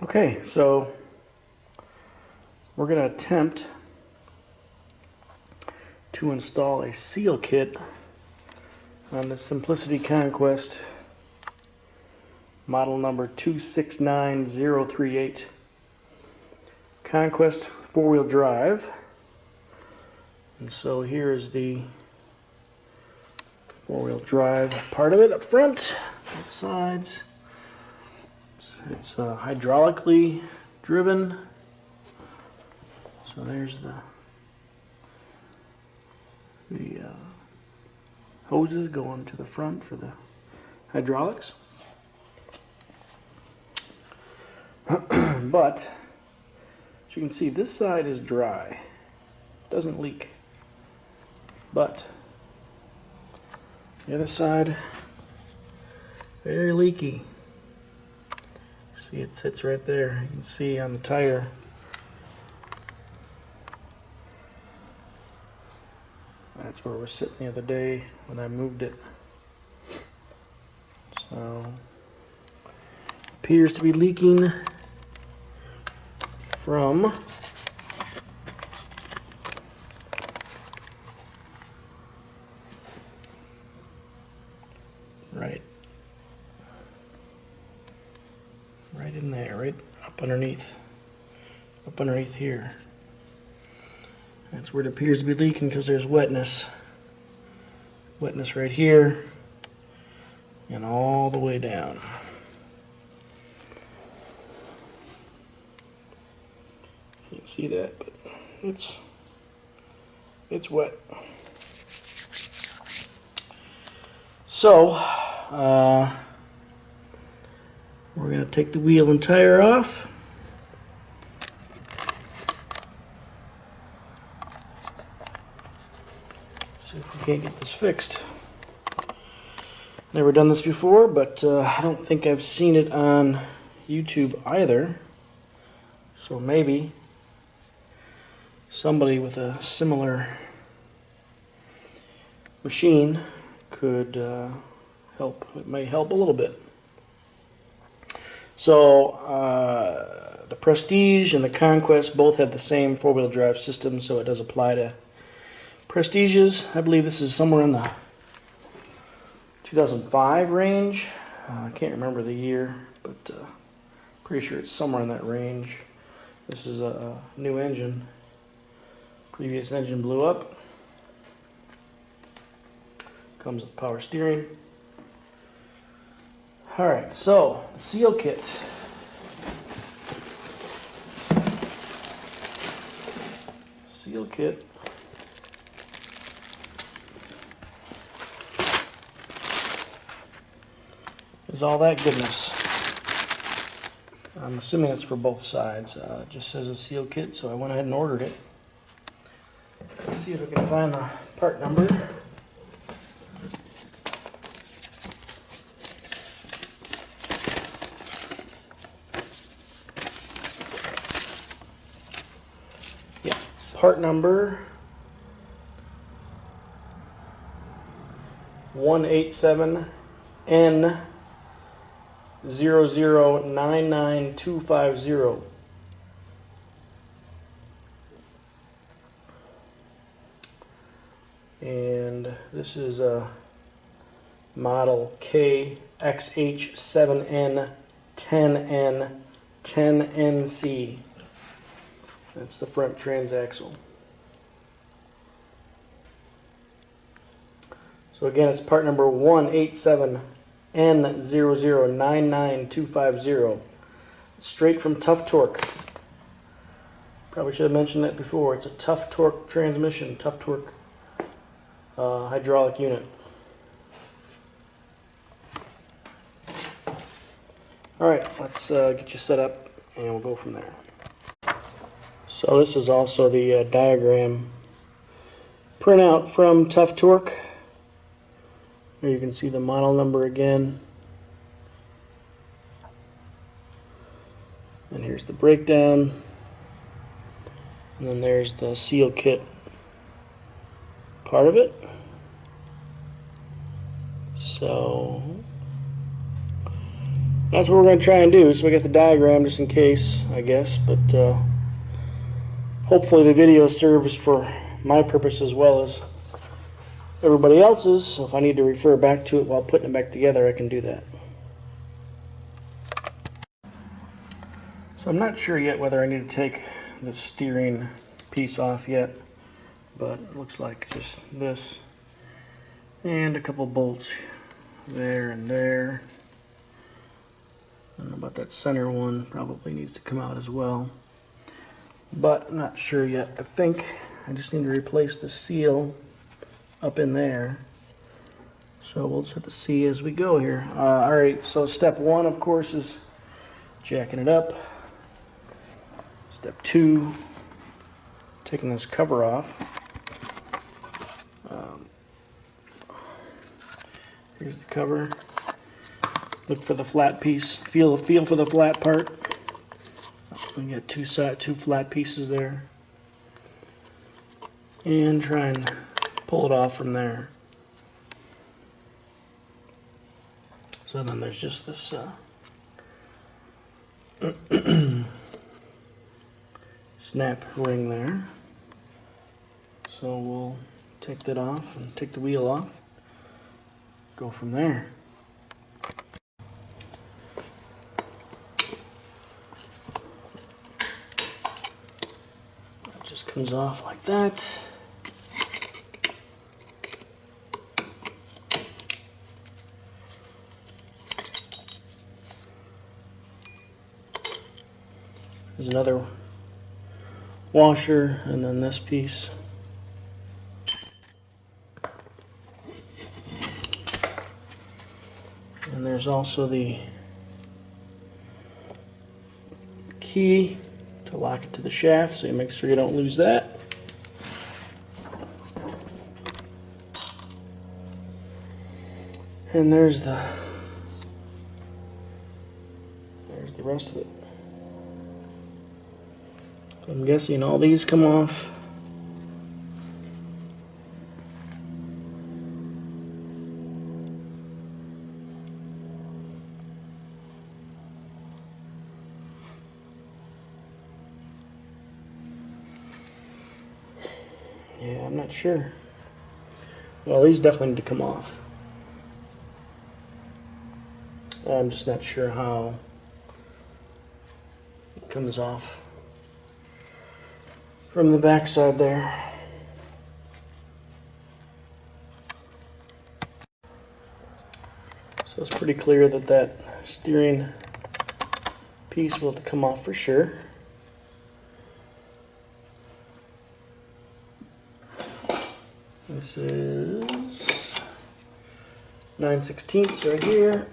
Okay, so we're going to attempt to install a seal kit on the Simplicity Conquest model number 269038. Conquest four-wheel drive. And so here's the four-wheel drive part of it up front, both sides. It's hydraulically driven. So there's the hoses going to the front for the hydraulics. But as you can see, this side is dry. It doesn't leak. But the other side, very leaky. See, it sits right there. You can see on the tire. That's where it was sitting the other day when I moved it. So, appears to be leaking from right in there, right up underneath here. That's where it appears to be leaking because there's wetness right here and all the way down. Can't see that, but it's wet. So we're going to take the wheel and tire off. See if we can't get this fixed. Never done this before, but I don't think I've seen it on YouTube either. So maybe somebody with a similar machine could help. It may help a little bit. So the Prestige and the Conquest both have the same four-wheel drive system, so it does apply to Prestiges. I believe this is somewhere in the 2005 range. I can't remember the year, but pretty sure it's somewhere in that range. This is a new engine. Previous engine blew up. Comes with power steering. Alright, so the seal kit. Seal kit. Is all that goodness. I'm assuming it's for both sides. It just says a seal kit, so I went ahead and ordered it. Let's see if we can find the part number. Yeah, part number 187N0099250. And this is a model KXH7N10N10NC. That's the front transaxle. So again, it's part number 187N0099250. Straight from Tuff Torq. Probably should have mentioned that before. It's a Tuff Torq transmission, Tuff Torq hydraulic unit. Alright, let's get you set up and we'll go from there. So this is also the diagram printout from Tuff Torq. Here you can see the model number again. And here's the breakdown. And then there's the seal kit part of it. So that's what we're going to try and do. So we got the diagram just in case, I guess, but hopefully the video serves for my purpose as well as everybody else's. So if I need to refer back to it while putting it back together, I can do that. So I'm not sure yet whether I need to take the steering piece off yet, but it looks like just this and a couple bolts there and there. I don't know about that center one, probably needs to come out as well, but I'm not sure yet. I think I just need to replace the seal up in there, so we'll just have to see as we go here. Alright, so step one, of course, is jacking it up. Step two, taking this cover off. Here's the cover. Look for the flat piece. Feel for the flat part. We got two flat pieces there, and try and pull it off from there. So then there's just this snap ring there. So we'll take that off and take the wheel off. Go from there. It just comes off like that. There's another washer, and then this piece. And there's also the key to lock it to the shaft, so you make sure you don't lose that. And there's the rest of it. So I'm guessing all these come off. Yeah, I'm not sure. Well, these definitely need to come off. I'm just not sure how it comes off from the back side there. So it's pretty clear that that steering piece will have to come off for sure. This is 9/16 right here.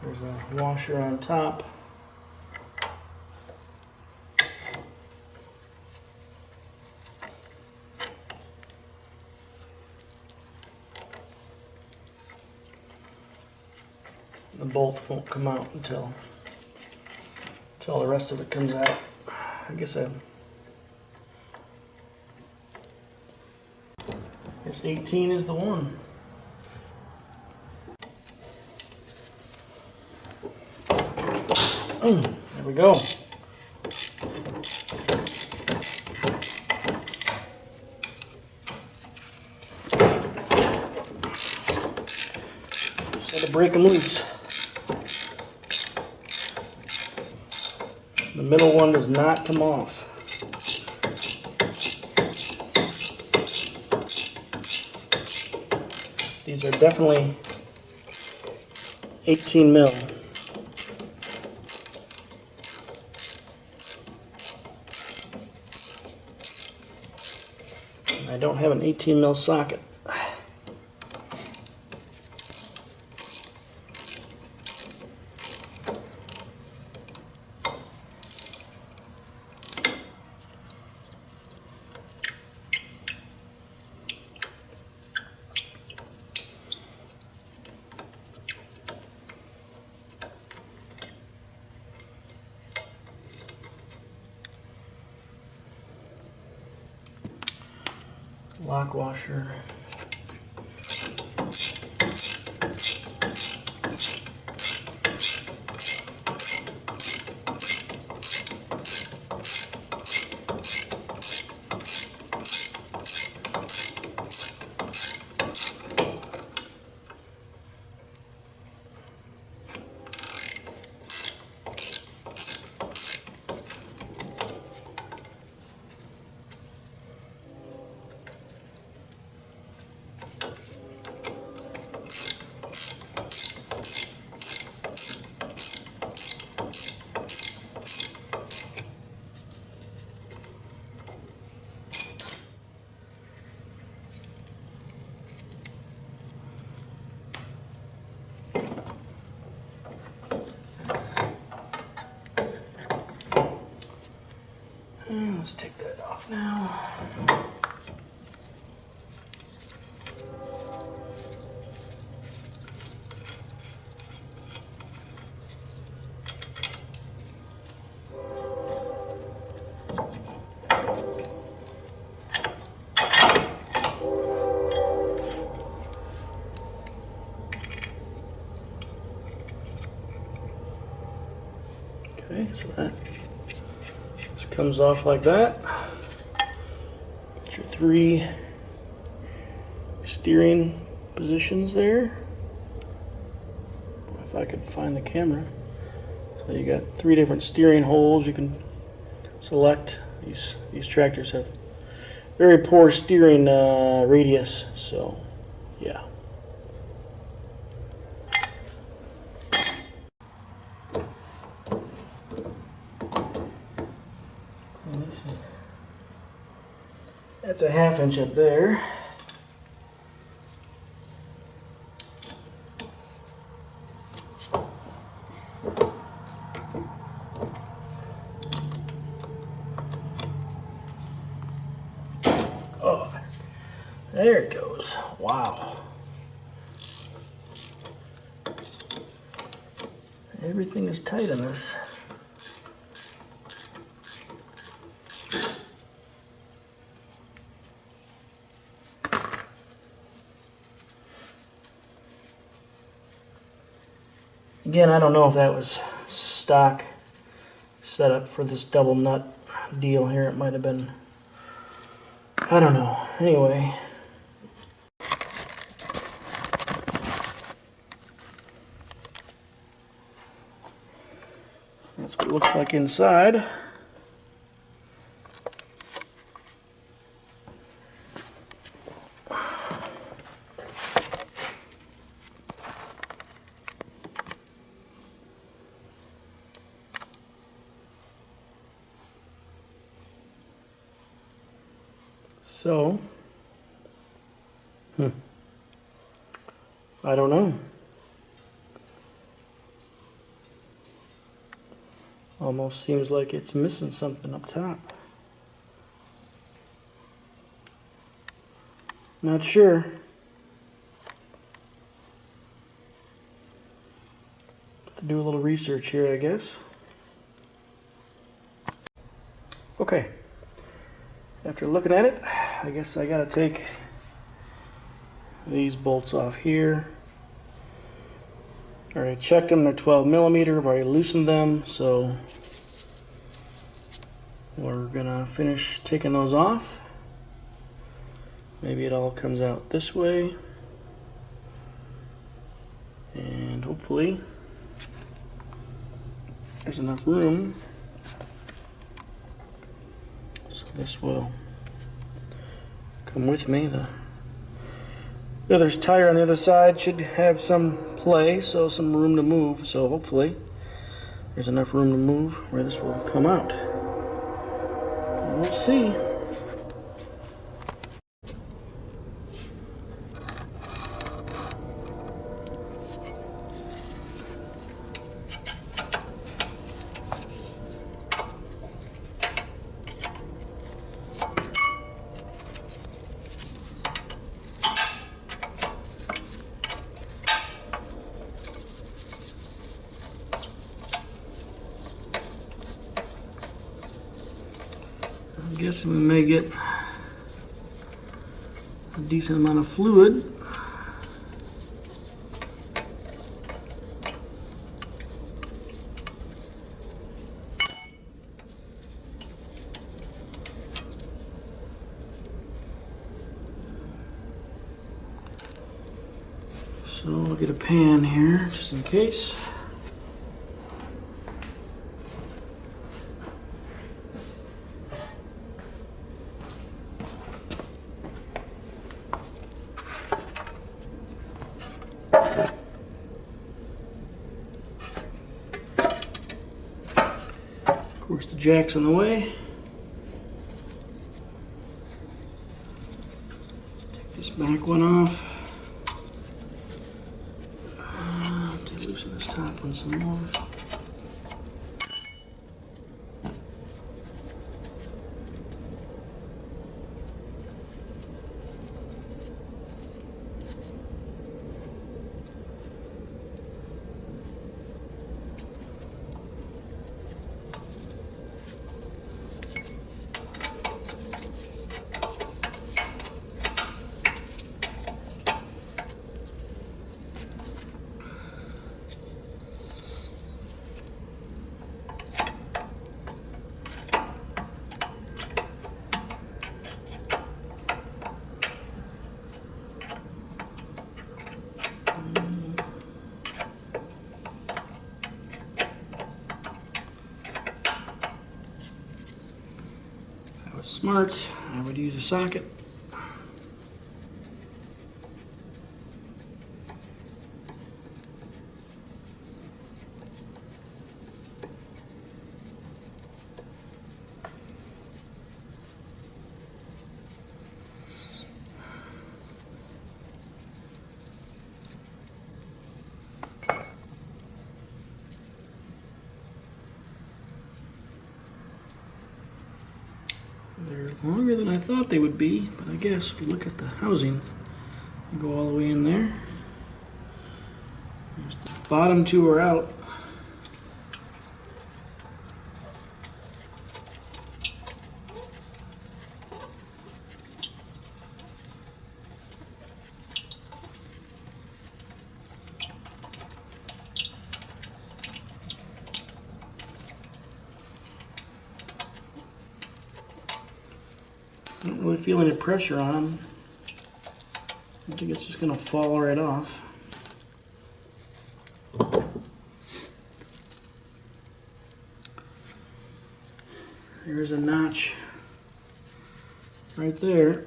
There's a washer on top. The bolt won't come out until the rest of it comes out. I guess 18 is the one. There we go. Just had to break them loose. The middle one does not come off. These are definitely 18 mil. I don't have an 18 mil socket. lock washer. And let's take that off now. Okay, so that just comes off like that. Got your 3 steering positions there. If I could find the camera. So you got 3 different steering holes you can select. These tractors have very poor steering radius, so yeah. That's a 1/2 inch up there. Oh, there it goes. Wow. Everything is tight in this. Again, I don't know if that was stock setup for this double nut deal here. It might have been, I don't know. Anyway, that's what it looks like inside. So, I don't know. Almost seems like it's missing something up top. Not sure. Have to do a little research here, I guess. Okay. After looking at it, I guess I gotta take these bolts off here. I already checked them, they're 12mm, I've already loosened them, so we're gonna finish taking those off. Maybe it all comes out this way, and hopefully there's enough room so this will come with me. The other tire on the other side should have some play, so some room to move, so hopefully there's enough room to move where this will come out. We'll see. I'm guessing we may get a decent amount of fluid. So I'll get a pan here just in case. Of course, the jack's in the way. Take this back one off. To loosen this top one some more. If I was smart, I would use a socket. They're longer than I thought they would be, but I guess if you look at the housing, you go all the way in there. There's the bottom two are out. I don't really feel any pressure on them. I think it's just going to fall right off. There's a notch right there.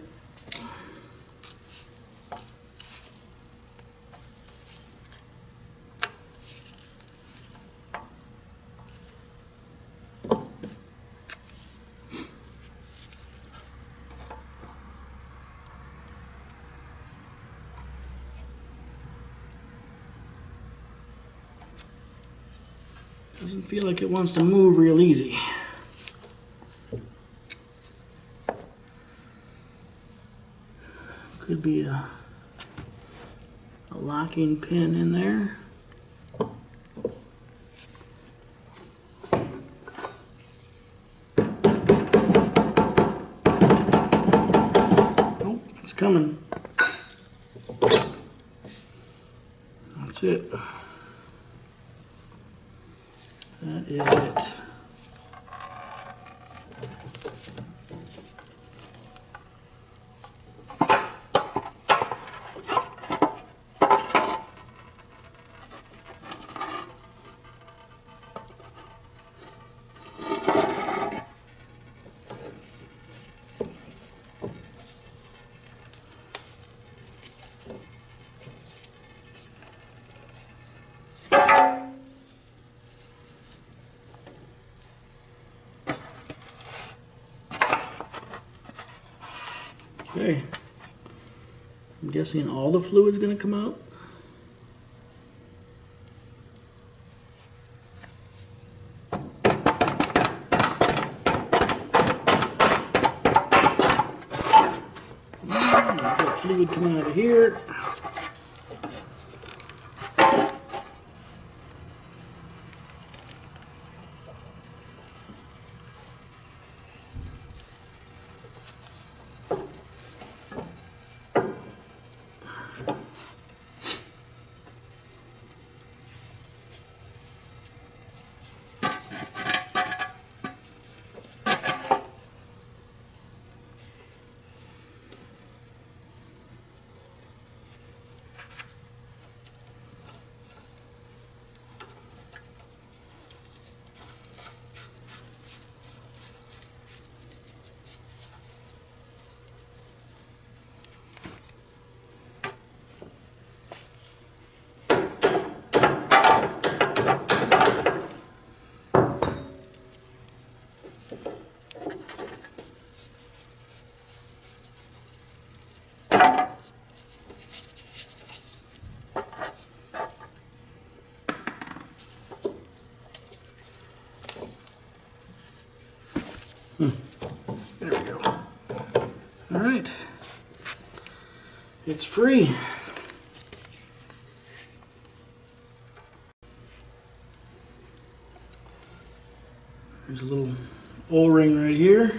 Doesn't feel like it wants to move real easy. Could be a locking pin in there. Nope, it's coming. That's it. That is it. Okay, I'm guessing all the fluid's going to come out. Got fluid coming out of here. There we go. All right. It's free. There's a little O-ring right here.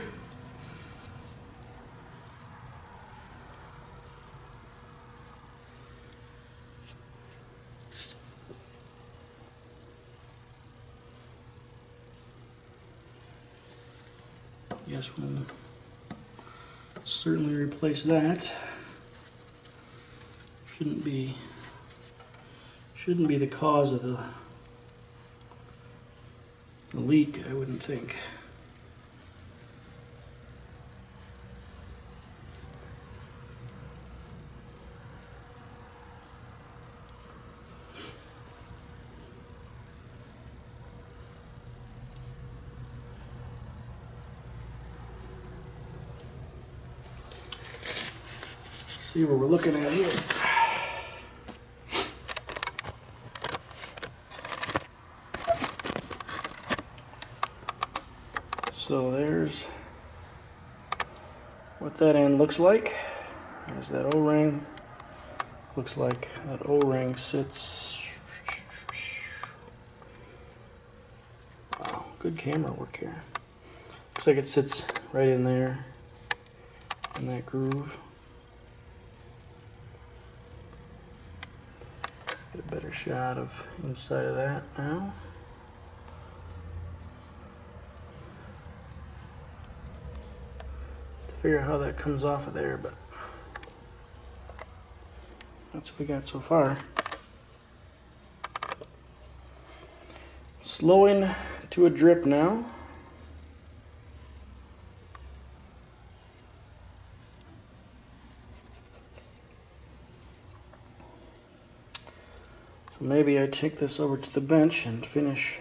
Yes, we'll certainly replace that. Shouldn't be the cause of the leak, I wouldn't think. See what we're looking at here. So there's what that end looks like. There's that O-ring. Looks like that O-ring sits. Wow, good camera work here. Looks like it sits right in there, in that groove. Get a better shot of inside of that now. To figure out how that comes off of there, but that's what we got so far. Slowing to a drip now. So maybe I take this over to the bench and finish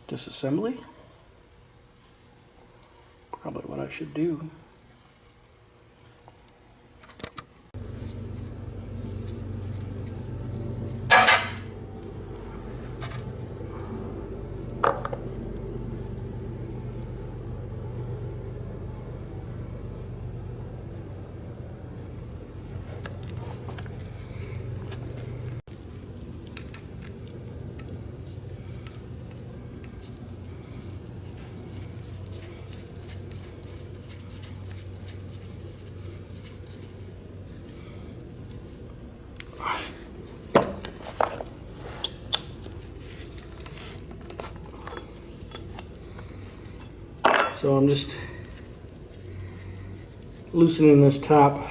disassembly. Probably what I should do. So I'm just loosening this top.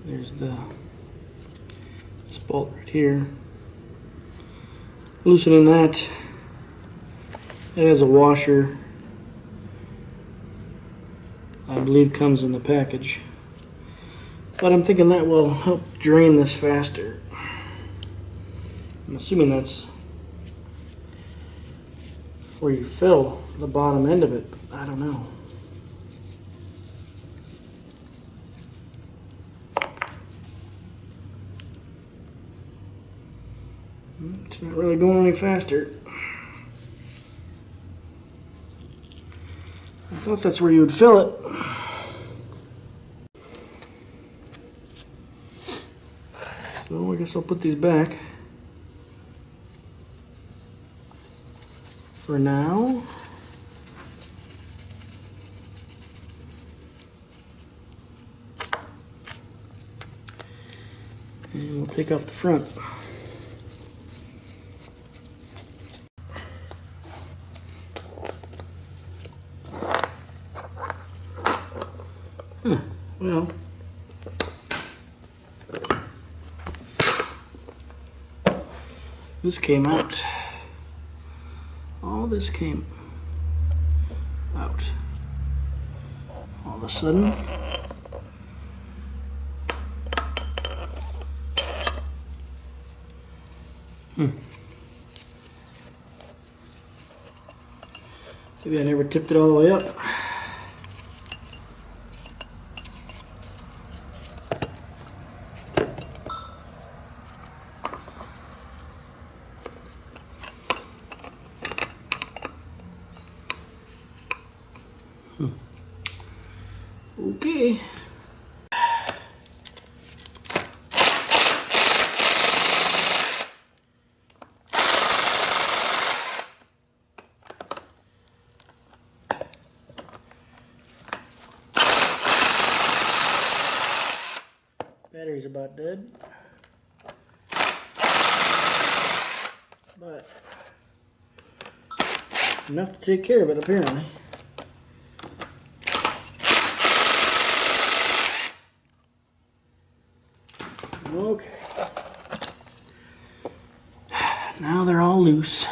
There's this bolt right here. Loosening that. It has a washer. I believe comes in the package. But I'm thinking that will help drain this faster. I'm assuming that's where you fill the bottom end of it. I don't know. It's not really going any faster. I thought that's where you would fill it. So I guess I'll put these back for now. And we'll take off the front. Well, this came out. All this came out. All of a sudden. Maybe I never tipped it all the way up. Okay. Battery's about dead, but enough to take care of it apparently. Okay, now they're all loose.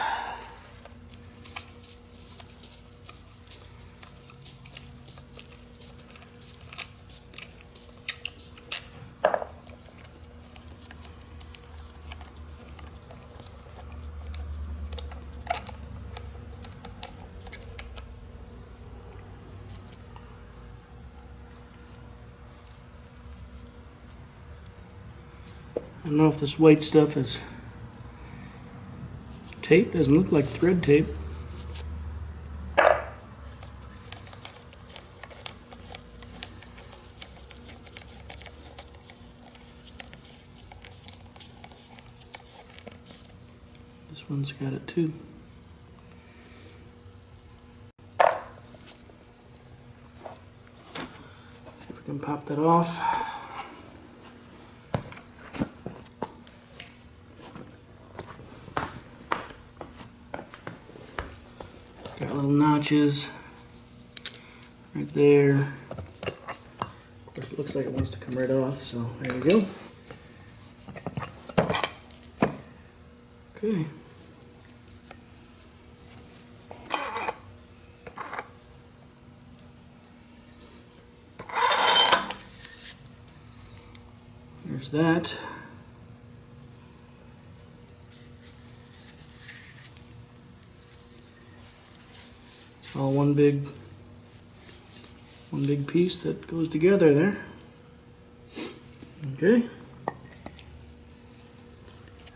I don't know if this white stuff is tape. Doesn't look like thread tape. This one's got it too. See if we can pop that off. Got little notches right there. Of course, it looks like it wants to come right off, so there we go. Okay. There's that. It's all one big piece that goes together there. Okay.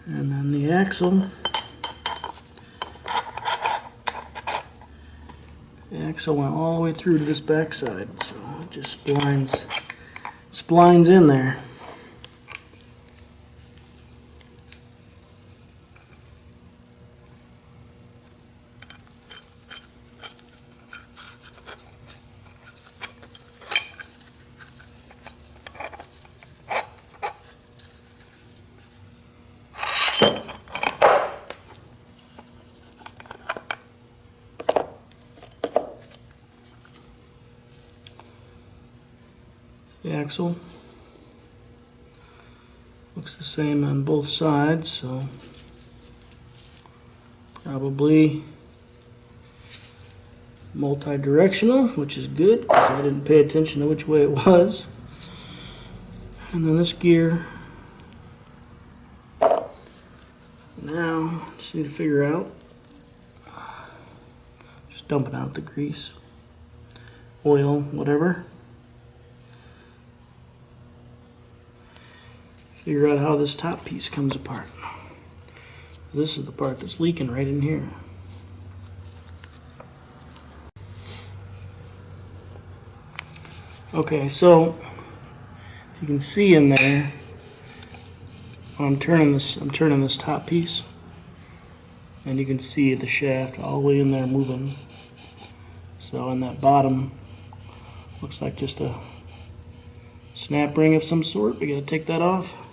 And then the axle. The axle went all the way through to this back side, so it just splines in there. The axle looks the same on both sides, so probably multi-directional, which is good because I didn't pay attention to which way it was. And then this gear, now just need to figure out, just dumping out the grease, oil, whatever. Figure out how this top piece comes apart. This is the part that's leaking right in here. Okay, so if you can see in there, when I'm turning this top piece, and you can see the shaft all the way in there moving. So in that bottom, looks like just a snap ring of some sort. We gotta take that off.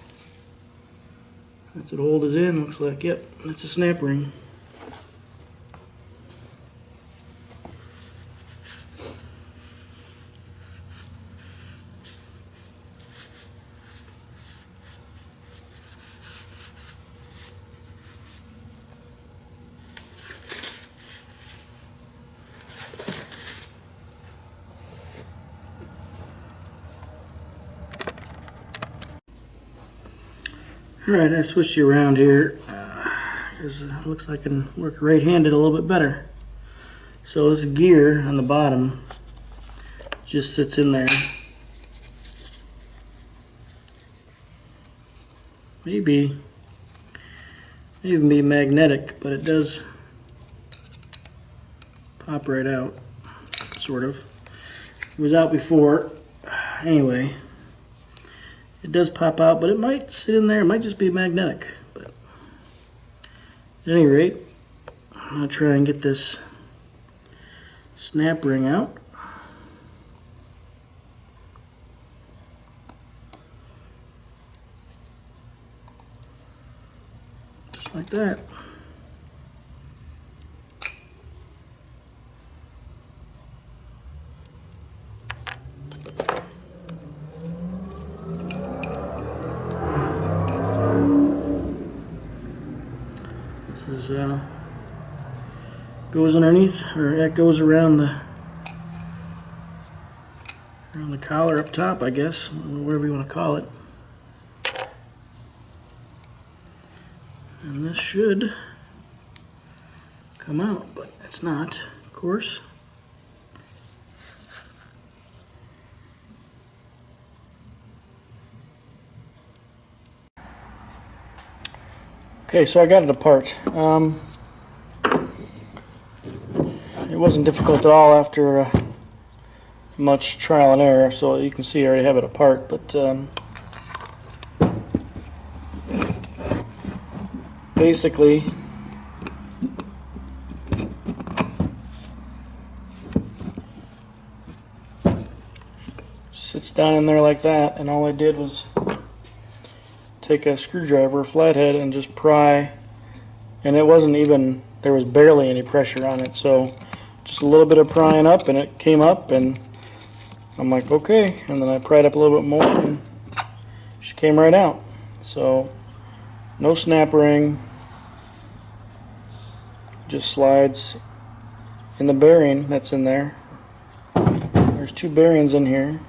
That's what hold is in. Looks like, yep, that's a snap ring. Alright, I switched you around here because it looks like I can work right-handed a little bit better. So this gear on the bottom just sits in there. Maybe even be magnetic, but it does pop right out, sort of. It was out before, Anyway, it does pop out, but it might sit in there. It might just be magnetic. But at any rate, I'm going to try and get this snap ring out. Just like that. This is goes underneath, or it goes around the collar up top, I guess, whatever you want to call it. And this should come out, but it's not, of course. Okay, so I got it apart. It wasn't difficult at all after much trial and error, so you can see I already have it apart, but basically sits down in there like that, and all I did was take a screwdriver, a flathead, and just pry, and it wasn't even, there was barely any pressure on it, so just a little bit of prying up and it came up, and I'm like, okay, and then I pried up a little bit more and she came right out. So no snap ring, just slides in the bearing that's in there. There's two bearings in here.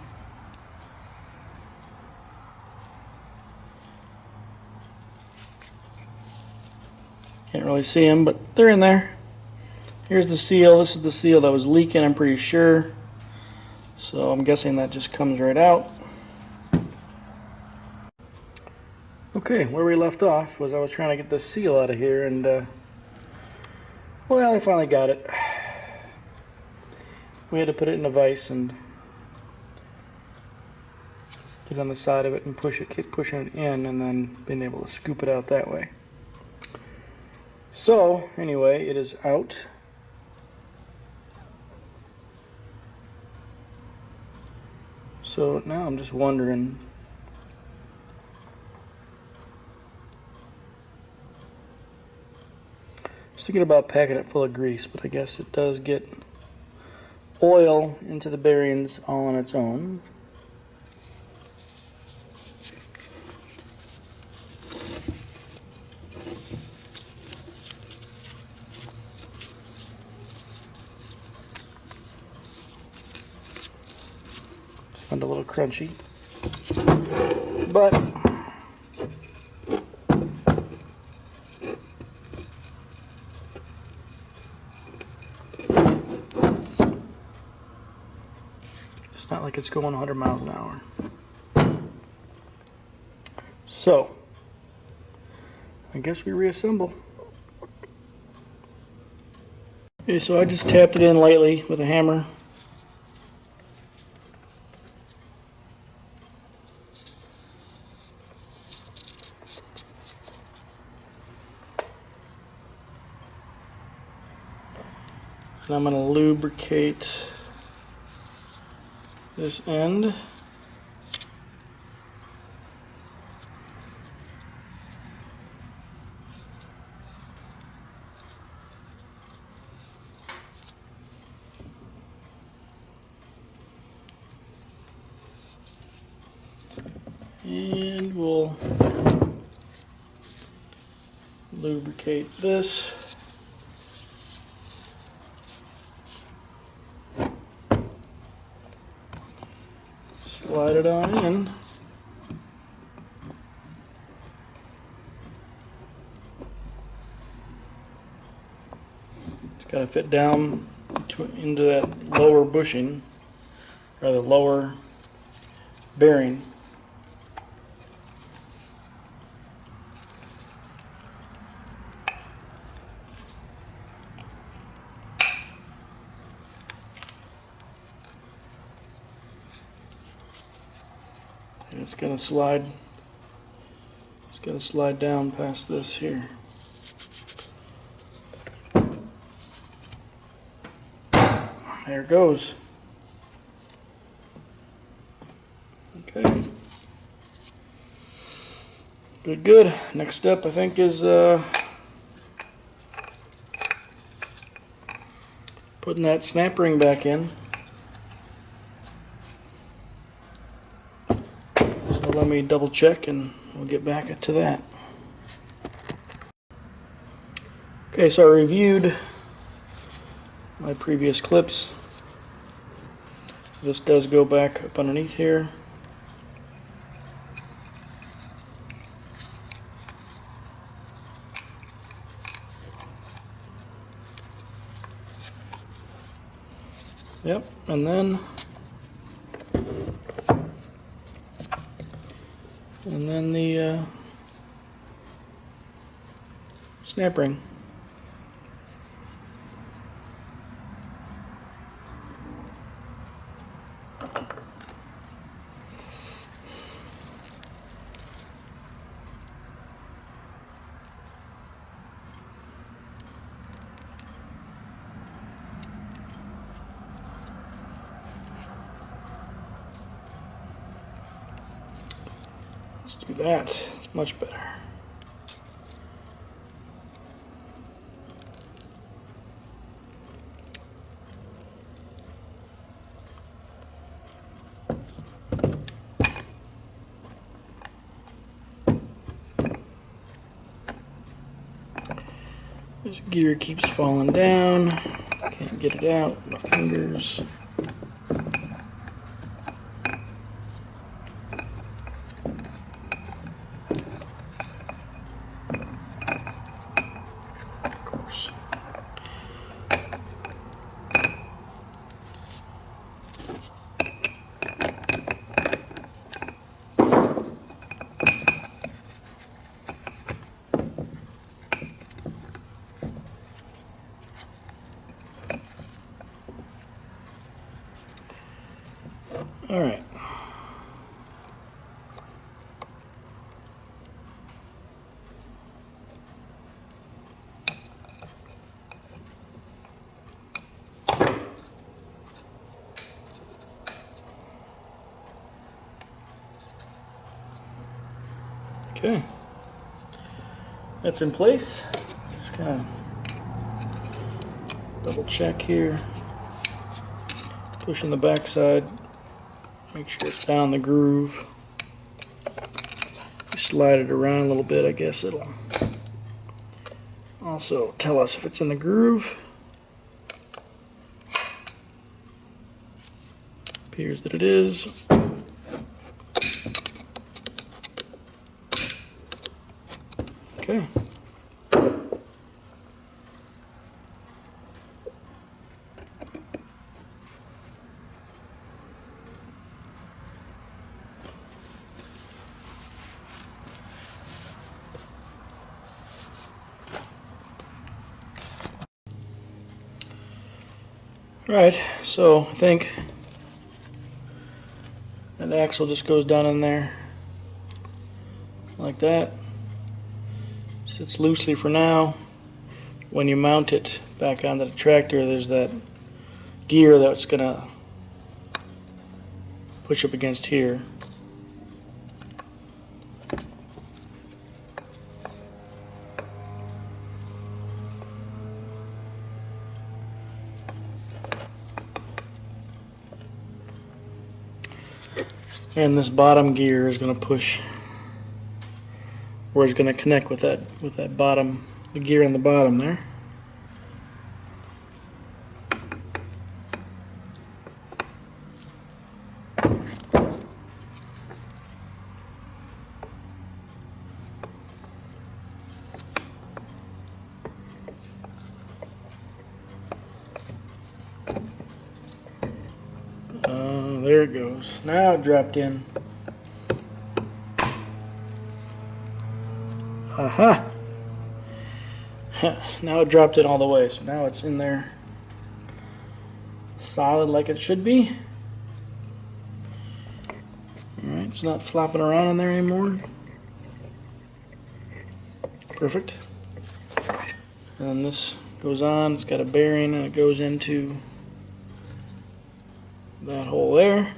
Can't really see them, but they're in there. Here's the seal. This is the seal that was leaking, I'm pretty sure. So I'm guessing that just comes right out. Okay, where we left off was I was trying to get the seal out of here, and well, I finally got it. We had to put it in a vise and get on the side of it and push it, keep pushing it in, and then being able to scoop it out that way. So, anyway, it is out. So now I'm just wondering, I was thinking about packing it full of grease, but I guess it does get oil into the bearings all on its own. Sound a little crunchy, but it's not like it's going 100 miles an hour. So I guess we reassemble. Okay, so I just tapped it in lightly with a hammer. And I'm going to lubricate this end. And we'll lubricate this. Slide it on in. It's got to fit down into that lower bushing, or the lower bearing. and it's gonna slide down past this here. There it goes. Okay. Good, good. Next step I think is putting that snap ring back in. So let me double check and we'll get back to that. Okay, so I reviewed my previous clips. This does go back up underneath here. Yep, and then the snap ring. Let's do that. It's much better. This gear keeps falling down. Can't get it out with my fingers. Of course. All right. Okay. That's in place. Just kind of double check here. Pushing the back side. Make sure it's down the groove. You slide it around a little bit, I guess it'll also tell us if it's in the groove. Appears that it is. Okay. Right, so I think that axle just goes down in there like that. Sits loosely for now. When you mount it back onto the tractor, there's that gear that's gonna push up against here. And this bottom gear is going to push, or is going to connect with that bottom, the gear on the bottom there. There it goes. Now it dropped in. Aha! Now it dropped in all the way, so now it's in there solid like it should be. Alright. It's not flopping around in there anymore. Perfect. And this goes on, it's got a bearing and it goes into that hole there.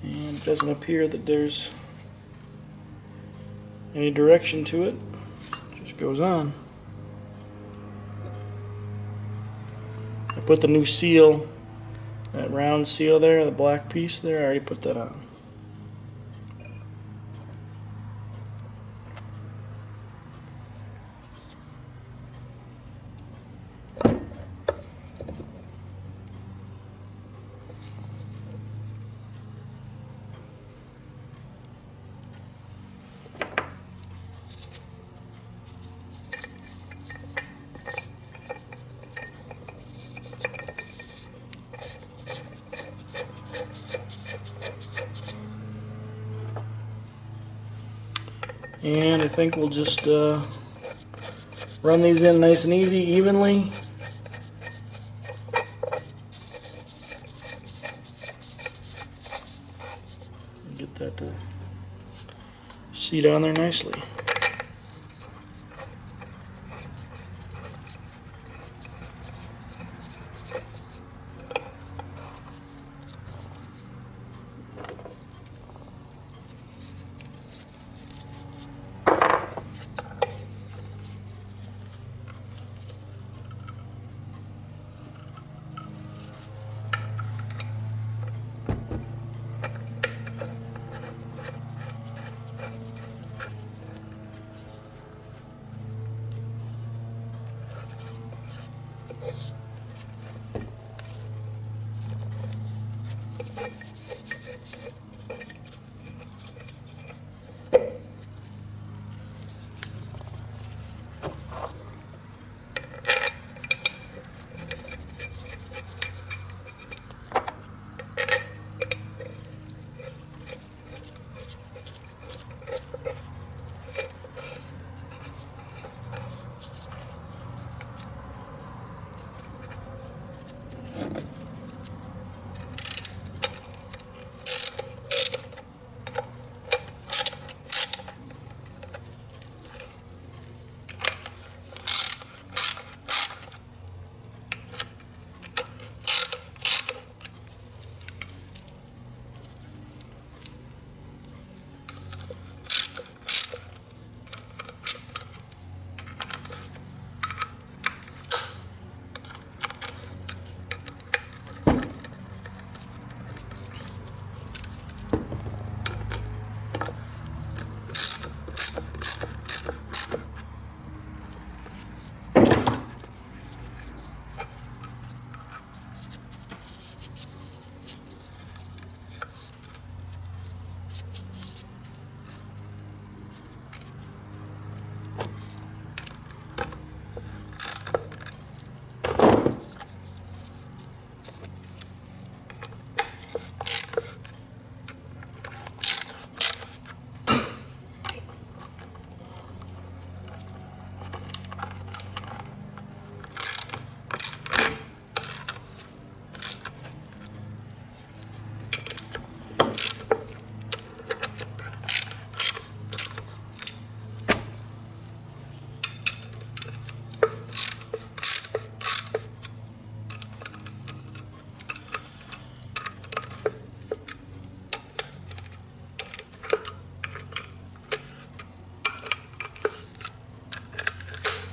And it doesn't appear that there's any direction to it. It just goes on. I put the new seal, that round seal there, the black piece there, I already put that on. And I think we'll just run these in nice and easy, evenly. Get that to seat on there nicely.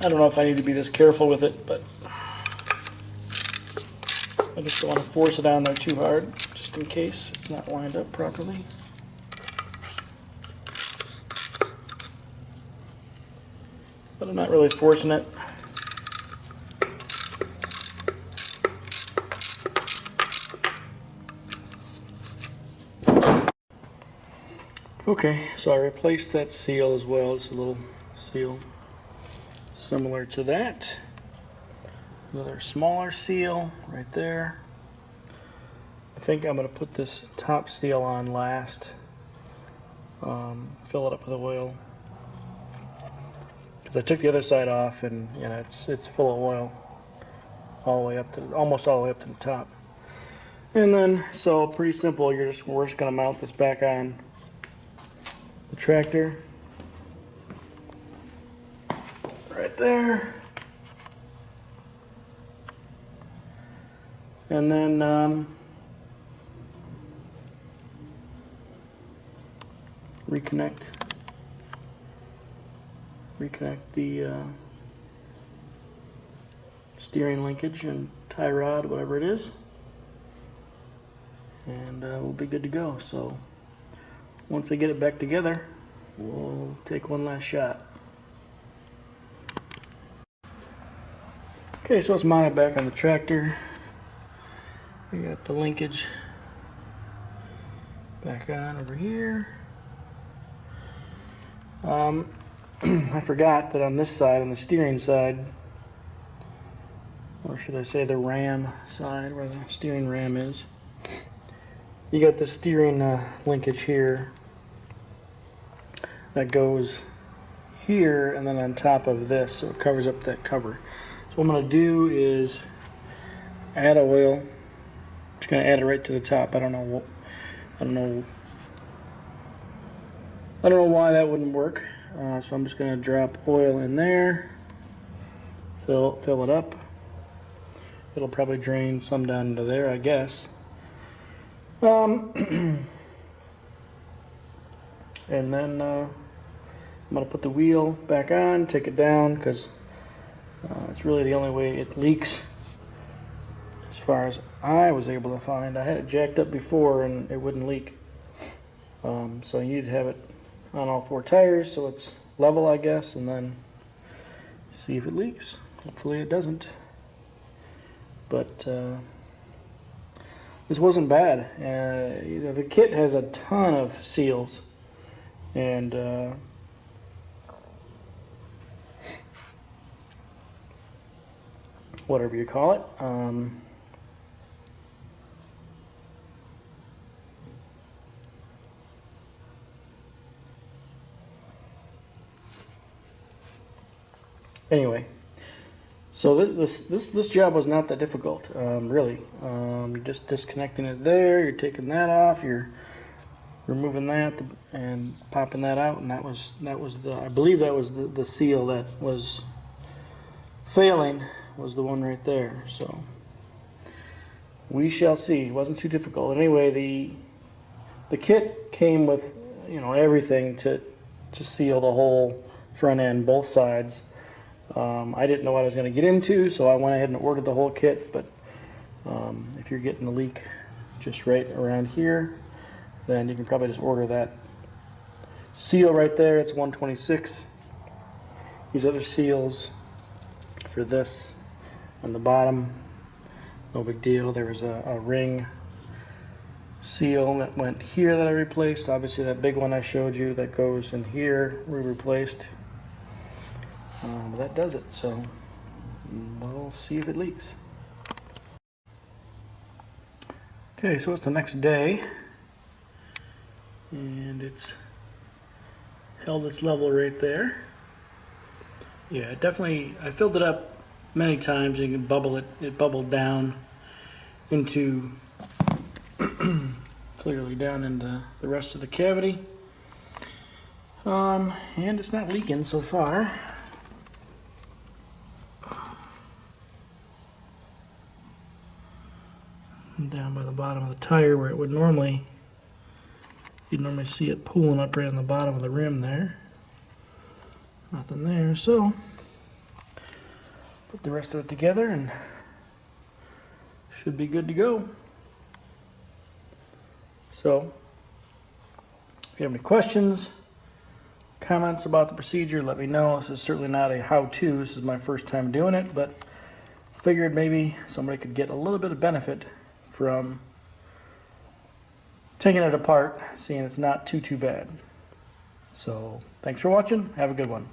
I don't know if I need to be this careful with it, but I just don't want to force it on there too hard, just in case it's not lined up properly. But I'm not really forcing it. Okay, so I replaced that seal as well. It's a little seal similar to that. Another smaller seal right there. I think I'm going to put this top seal on last. Fill it up with oil. Because I took the other side off and it's full of oil all the way up to almost all the way up to the top. And then, so pretty simple, we're just going to mount this back on the tractor. Right there. And then reconnect the steering linkage and tie rod, whatever it is, and we'll be good to go. So once I get it back together, we'll take one last shot. Okay, so it's mounted back on the tractor. We got the linkage back on over here. I forgot that on this side, on the steering side, or should I say the ram side, where the steering ram is, you got the steering linkage here that goes here and then on top of this, so it covers up that cover. So what I'm going to do is add oil. Just going to add it right to the top. I don't know why that wouldn't work. So I'm just going to drop oil in there, fill it up. It'll probably drain some down into there, I guess. And then I'm going to put the wheel back on, take it down, because it's really the only way it leaks as far as I was able to find. I had it jacked up before and it wouldn't leak. So you need to have it on all four tires so it's level, I guess, and then see if it leaks. Hopefully it doesn't. But this wasn't bad. The kit has a ton of seals, and whatever you call it. Anyway, so this job was not that difficult, really. You're just disconnecting it there. You're taking that off. You're removing that and popping that out, and that was the, I believe that was the seal that was failing, was the one right there. So we shall see. It wasn't too difficult. Anyway, the kit came with, you know, everything to seal the whole front end, both sides. I didn't know what I was going to get into, so I went ahead and ordered the whole kit. But if you're getting the leak just right around here, then you can probably just order that seal right there. It's 126. These other seals for this on the bottom, no big deal. There was a ring seal that went here that I replaced. Obviously that big one I showed you that goes in here we replaced. But that does it, so we'll see if it leaks. Okay, so it's the next day, and it's held its level right there. Yeah, it definitely, I filled it up many times. You can bubble it. It bubbled down into, clearly down into the rest of the cavity. And it's not leaking so far. Down by the bottom of the tire where it would normally, you'd normally see it pooling up right on the bottom of the rim there. Nothing there, so put the rest of it together and should be good to go. So if you have any questions, comments about the procedure, let me know. This is certainly not a how-to. This is my first time doing it, but figured maybe somebody could get a little bit of benefit from taking it apart, seeing it's not too bad. So thanks for watching. Have a good one.